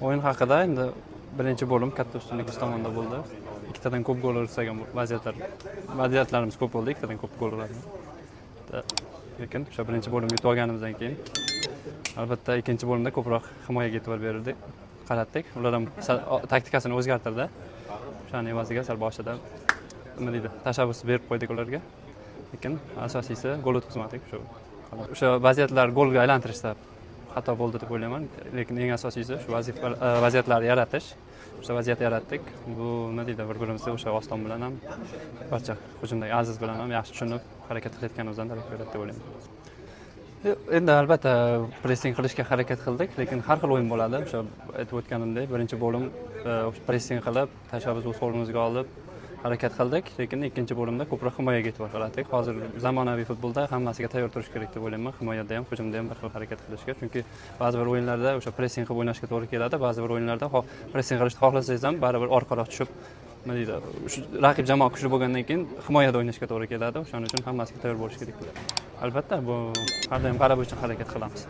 O'yin haqida endi birinchi bo'lim katta ustunlik biz tomonda bo'ldi. Ikkitadan ko'p gol ursagan vaziyatlarimiz ko'p bo'ldi, ikkitadan ko'p gol uradi. Lekin o'sha birinchi bo'limni yutib olganimizdan keyin albatta ikkinchi bo'limda ko'proq himoyaga e'tibor berdik, qaratdik. Ular ham taktikasini o'zgartirdi. O'shaning evaziga sal boshida nima deydi, tashabbus berib qo'ydik ularga. Lekin asosiysi gol o'tkazmadik. O'sha vaziyatlar golga aylantirishda xato bo'ldi deb o'ylayman, lekin eng asosiysi shu vaziyatlarni yaratish. O'sha vaziyat yaratdik. Bu nima deydi, bir-birimizga o'sha Oston bilan ham, barcha hujumdagi Aziz bilan ham yaxshi tushunib harakat qilayotganimizdan darak beradi deb o'ylayman. Endi albatta pressing qilishga harakat qildik, lekin har xil o'yin bo'ladi. O'sha aytib o'tganimdek, birinchi bo'lim pressing qilib, tashabbus o'z qo'limizga olib harakat qildik, lekin ikkinchi bo'limda ko'proq himoyaga e'tibor qaratdik. Hozir zamonaviy futbolda hammasiga tayyor turish kerak deb o'ylayman. Himoyada ham, hujumda ham bir xil harakat qilishga. Chunki ba'zi bir o'yinlarda o'sha pressing qilib o'ynashga to'g'ri keladi, ba'zi bir o'yinlarda pressing qilishni xohlasangiz ham baribir orqaroq tushib, nima deydi, raqib jamoa kuchli bo'lgandan keyin himoyada o'ynashga to'g'ri keladi. O'shaning uchun hammasiga tayyor bo'lish kerak. Albatta, bu har doim g'alaba uchun harakat qilamiz.